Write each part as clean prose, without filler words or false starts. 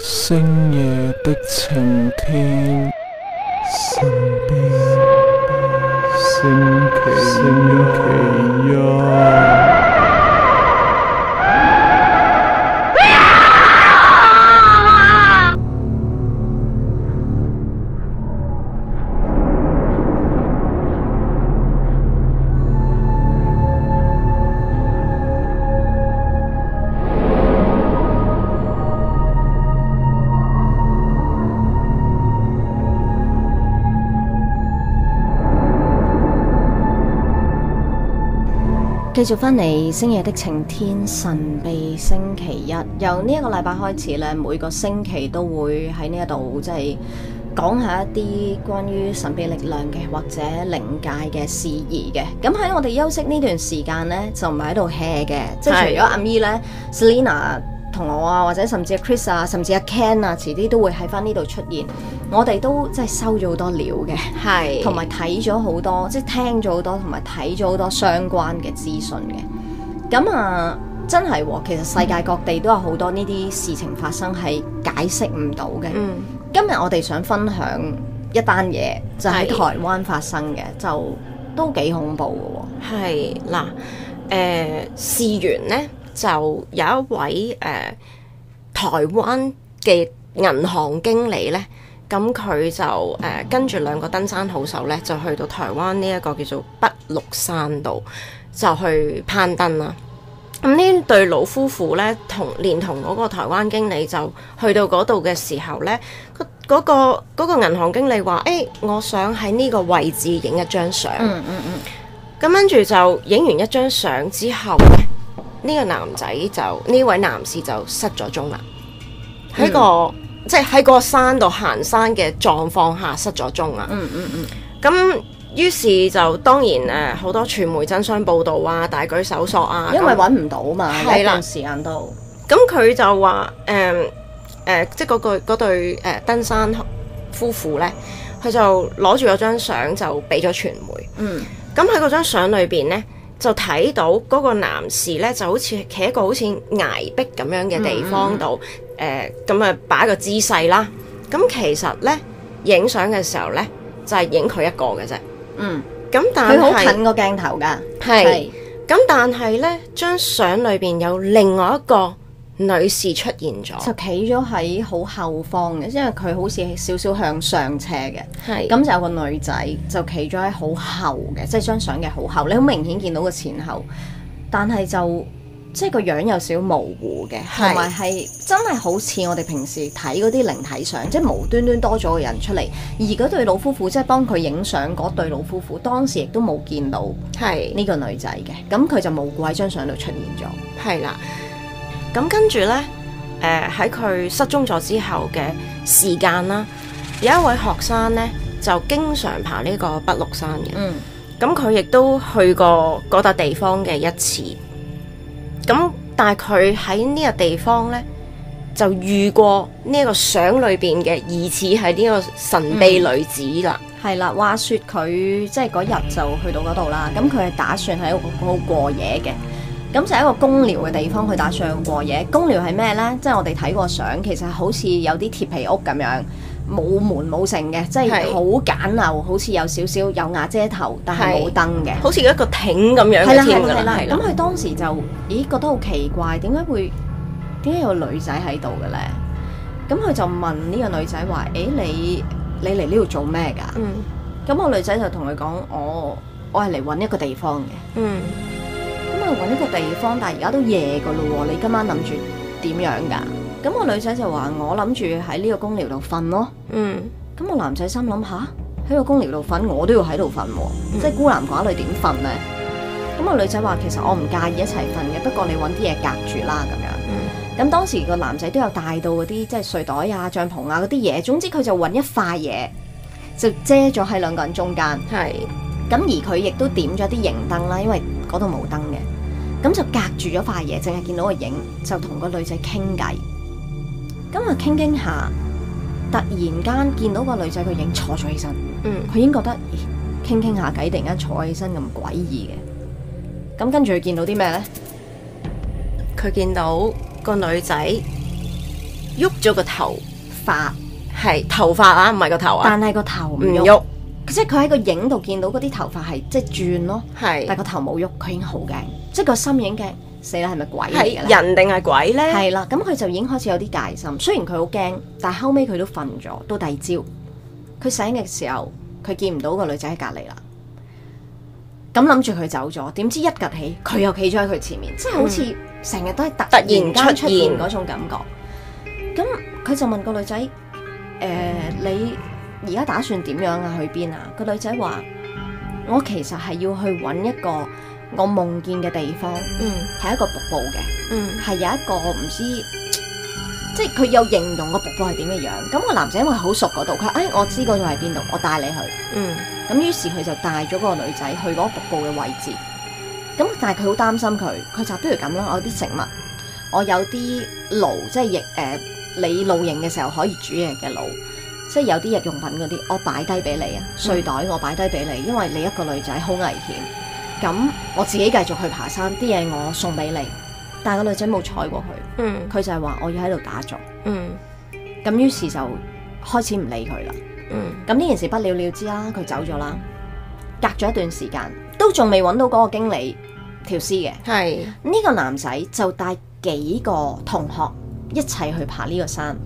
星夜的晴天，神秘星期一。繼續返嚟星夜的晴天神秘星期一，由呢一個禮拜開始咧，每個星期都會喺呢一度即係講下一啲關於神秘力量嘅或者靈界嘅事宜嘅。咁喺我哋休息呢段時間呢，就唔係喺度 hea 嘅，即係除咗阿咪呢 Selina 同我啊，或者甚至阿 Chris 啊，甚至阿 Ken 啊，遲啲都會喺翻呢度出現。我哋都即係收咗好多料嘅，係同埋睇咗好多，即係聽咗好多，同埋睇咗好多相關嘅資訊嘅。咁啊，真係喎，其實世界各地都有好多呢啲事情發生，係解釋唔到嘅。今日我哋想分享一單嘢，就喺台灣發生嘅，就都幾恐怖嘅喎。係嗱，事緣呢，就有一位台灣嘅銀行經理呢。咁佢就跟住兩個登山好手咧，就去到台灣呢一個叫做北鹿山度，就去攀登啦。咁呢對老夫婦咧，連同嗰個台灣經理就去到嗰度嘅時候咧，嗰個銀行經理話：我想喺呢個位置影一張相。咁跟住就影完一張相之後咧，呢位男士就失咗蹤啦。即係喺個山度行山嘅狀況下失咗蹤啊！咁於是就當然好多傳媒爭相報導啊，大舉搜索啊，因為揾唔到嘛，喺一段時間都。咁佢就話即係嗰對登山夫婦咧，佢就攞住嗰張相就俾咗傳媒。咁喺嗰張相裏邊咧，就睇到嗰個男士咧就好似企喺一個好似崖壁咁樣嘅地方度。咁啊擺個姿勢啦，咁其實咧影相嘅時候咧就係影佢一個嘅啫。咁但係佢好近個鏡頭噶，係。咁但係咧張相裏邊有另外一個女士出現咗，就企咗喺好後方嘅，因為佢好似少少向上斜嘅。係。咁就有個女仔就企咗喺好後嘅，即係張相嘅好後，你好明顯見到個前後，但係就。即係個樣有少模糊嘅，同埋係真係好似我哋平時睇嗰啲靈體相，即係無端端多咗個人出嚟。而嗰對老夫婦即係幫佢影相嗰對老夫婦，當時亦都冇見到呢個女仔嘅，咁佢就無故喺張相度出現咗。係啦，咁跟住呢，喺佢失蹤咗之後嘅時間啦，有一位學生呢，就經常爬呢個北鹿山嘅。咁佢亦都去過嗰笪地方嘅一次。咁但係佢喺呢個地方呢，就遇過呢一個相裏邊嘅疑似係呢個神秘女子啦。係啦，話說佢即係嗰日就去到嗰度啦。咁佢係打算喺嗰度過夜嘅。咁就係一個公寮嘅地方，佢打算過夜。公寮係咩呢？即係我哋睇過相，其實好似有啲鐵皮屋咁樣，冇門冇剩嘅，即係好簡陋，好似有少少有瓦遮頭，但係冇燈嘅，好似一個艇咁樣嘅添㗎啦。咁佢當時就覺得好奇怪，點解有個女仔喺度嘅咧？咁佢就問呢個女仔話：你嚟呢度做咩㗎？咁個女仔就同佢講：我係嚟揾一個地方嘅。咁啊揾一個地方，但係而家都夜㗎咯喎，你今晚諗住點樣㗎？咁個女仔就話：我諗住喺呢個公寮度瞓咯。咁個男仔心諗下，喺個公寮度瞓，我都要喺度瞓喎，即係孤男寡女點瞓呢？咁個女仔話：其實我唔介意一齊瞓嘅，不過你揾啲嘢隔住啦咁樣。咁當時個男仔都有帶到嗰啲即係睡袋啊、帳篷啊嗰啲嘢，總之佢就揾一塊嘢就遮咗喺兩個人中間。咁而佢亦都點咗啲營燈啦，因為嗰度冇燈嘅，咁就隔住咗塊嘢，淨係見到個影，就同個女仔傾偈。咁啊傾傾下，突然間見到個女仔個影坐咗起身，佢已經覺得傾傾下偈，突然間坐起身咁詭異嘅。咁跟住佢見到啲咩呢？佢見到個女仔喐咗個頭髮，係頭髮啊，唔係個頭啊，但係個頭唔喐，唔喐，即係佢喺個影度見到嗰啲頭髮係即係轉咯，係但係個頭冇喐，佢已經好驚，即係個心已經驚，死啦係咪鬼嚟嘅咧？係人定係鬼咧？係啦，咁佢就已經開始有啲戒心。雖然佢好驚，但係後尾佢都瞓咗。到第二朝，佢醒嘅時候，佢見唔到個女仔喺隔離啦。咁諗住佢走咗，點知一趌起，佢又企咗喺佢前面，即係好似成日都係突然間出現嗰種感覺。咁佢就問個女仔：你而家打算點樣啊？去邊啊？個女仔話：我其實係要去揾一個我夢見嘅地方，係一個瀑布嘅，係有一個唔知，即係佢有形容個瀑布係點嘅樣。咁個男仔因為好熟嗰度，佢話：我知嗰度係邊度，我帶你去。咁於是佢就帶咗個女仔去嗰個瀑布嘅位置。咁但係佢好擔心佢就不如咁啦，我有啲食物，我有啲爐，即係你露營嘅時候可以煮嘢嘅爐，即係有啲日用品嗰啲，我擺低俾你啊，睡袋我擺低俾你，因為你一個女仔好危險。咁我自己繼續去爬山，啲嘢我送俾你。但係個女仔冇睬過佢，佢就係話我要喺度打坐。咁於是就開始唔理佢啦。咁呢件事不了了之啦，佢走咗啦。隔咗一段時間，都仲未揾到嗰個經理條屍嘅。係呢個男仔就帶幾個同學一齊去爬呢個山。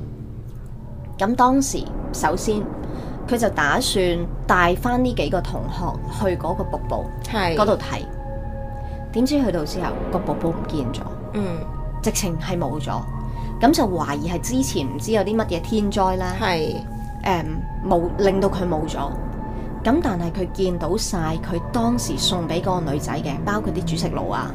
咁當時首先佢就打算帶翻呢幾個同學去嗰個瀑布嗰度睇。點知去到之後，個瀑布唔見咗，直情係冇咗。咁就懷疑係之前唔知有啲乜嘢天災啦。冇令到佢冇咗，咁但係佢見到晒佢當時送俾嗰個女仔嘅，包括啲煮食爐啊、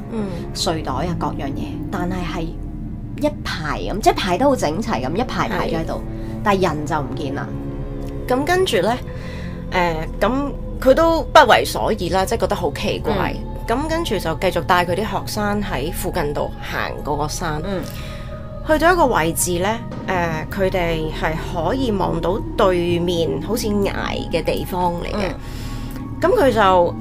睡袋啊各樣嘢，但係一排咁，即係排得好整齊咁，一排排咗喺度，但係人就唔見啦。咁跟住呢，咁佢都不為所以啦，即係覺得好奇怪。咁跟住就繼續帶佢啲學生喺附近度行嗰個山。去到一個位置呢，佢哋係可以望到對面好似崖嘅地方嚟嘅。咁佢就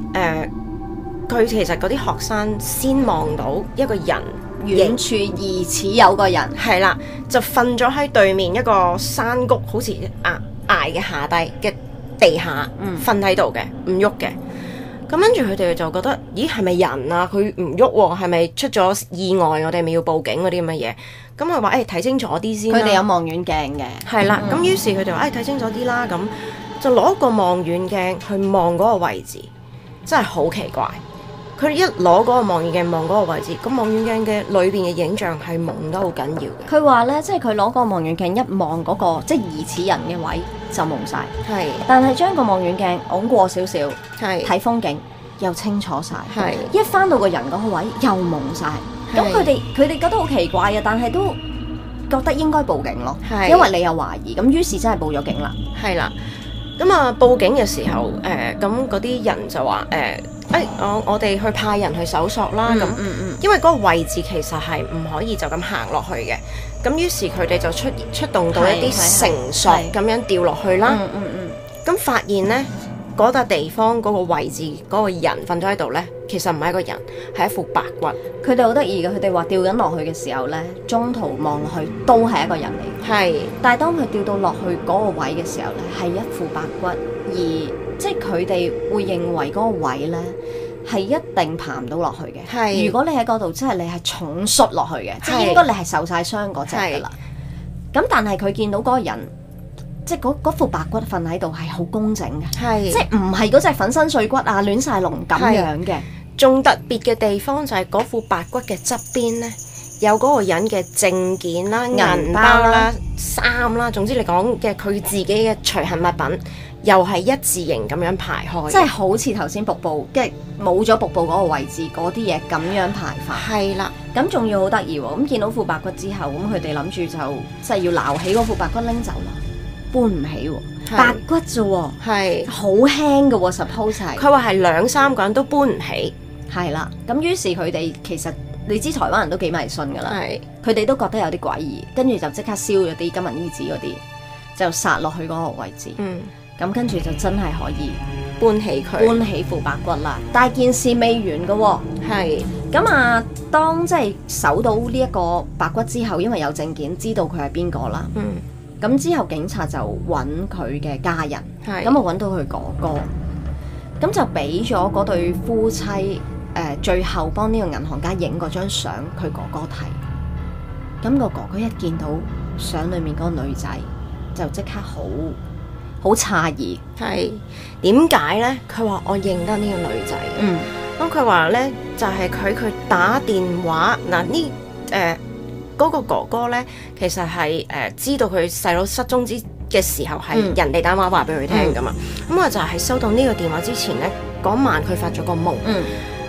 佢其實嗰啲學生先望到一個人，遠處疑似有個人，係啦，就瞓咗喺對面一個山谷，好似崖嘅下低嘅地下，瞓喺度嘅，唔喐嘅。咁跟住佢哋就覺得，咦，係咪人啊？佢唔喐喎，係咪出咗意外？我哋咪要報警嗰啲咁嘅嘢。咁佢話：睇清楚啲先。佢哋有望遠鏡嘅。係啦。咁於是佢哋話：睇清楚啲啦。咁就攞個望遠鏡去望嗰個位置，真係好奇怪。佢一攞嗰個望遠鏡望嗰個位置，咁望遠鏡嘅裏邊嘅影像係朦得好緊要嘅。佢話咧，即係佢攞個望遠鏡一望嗰個即係疑似人嘅位就朦晒。係。但係將個望遠鏡往過少少，係睇風景又清楚晒。係。一翻到個人嗰個位又朦晒。咁佢哋覺得好奇怪啊，但係都覺得應該報警咯。係。因為你有懷疑，咁於是真係報咗警啦。係啦。咁啊，報警嘅時候，咁嗰啲人就話我哋去派人去搜索啦。咁，因為嗰個位置其實係唔可以就咁行落去嘅。咁於是佢哋就出動到一啲繩索咁樣吊落去啦。咁發現呢，嗰笪地方嗰個位置嗰個人瞓咗喺度呢，其實唔係一個人，係一副白骨。佢哋好得意嘅，佢哋話吊緊落去嘅時候呢，中途望落去都係一個人嚟。係，但係當佢吊到落去嗰個位嘅時候呢，係一副白骨，而即係佢哋會認為嗰個位呢係一定爬唔到落去嘅。係，如果你喺嗰度，即係你係重摔落去嘅，即係應該你係受晒傷嗰隻噶啦。咁但係佢見到嗰個人，即係嗰副白骨瞓喺度係好工整嘅，即係唔係嗰隻粉身碎骨啊亂晒龍咁樣嘅。仲特別嘅地方就係嗰副白骨嘅側邊呢，有嗰個人嘅證件啦、銀包啦、衫啦，總之你講嘅佢自己嘅隨行物品，又係一字形咁樣排開，即係好似頭先瀑布，即係冇咗瀑布嗰個位置嗰啲嘢咁樣排法。係啦，咁仲要好得意喎！咁見到副白骨之後，咁佢哋諗住就即係要撈起嗰副白骨拎走啦。搬唔起喎，白骨啫喎，係好輕嘅喎，suppose係。佢話係2-3個人都搬唔起，係啦。咁於是佢哋其實你知台灣人都幾迷信㗎啦，係。佢哋都覺得有啲詭異，跟住就即刻燒咗啲金銀衣紙嗰啲，就撒落去嗰個位置。咁跟住就真係可以搬起副白骨啦。但係件事未完㗎喎，係。咁啊，當即係搜到呢一個白骨之後，因為有證件知道佢係邊個啦。咁之後警察就揾佢嘅家人，咁啊揾到佢哥哥，咁就俾咗嗰對夫妻最後幫呢個銀行家影嗰張相，佢哥哥睇。咁個哥哥一見到相裏面嗰個女仔，就即刻好詫異。係點解呢？佢話我認得呢個女仔。咁佢話呢，就係佢打電話嗱呢嗰個哥哥呢，其實係知道佢細佬失蹤嘅時候係人哋打電話話俾佢聽噶嘛。咁啊就係收到呢個電話之前呢，嗰晚佢發咗個夢。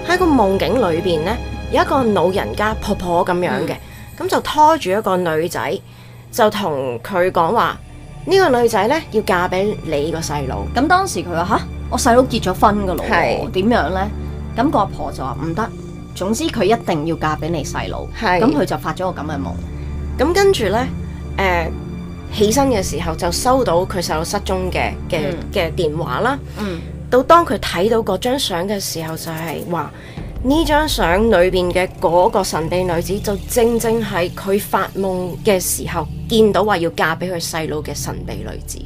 喺個夢境裏邊呢，有一個老人家婆婆咁樣嘅，咁就拖住一個女仔，就同佢講話呢個女仔呢要嫁俾你個細佬。咁當時佢話吓，我細佬結咗婚噶咯，點樣呢？咁個阿婆就話唔得，總之佢一定要嫁俾你細佬。咁佢就發咗個咁嘅夢。咁跟住呢，起身嘅時候就收到佢細佬失蹤嘅電話啦。到當佢睇到嗰張相嘅時候，就係話呢張相裏邊嘅嗰個神秘女子，就正正係佢發夢嘅時候見到話要嫁俾佢細佬嘅神秘女子。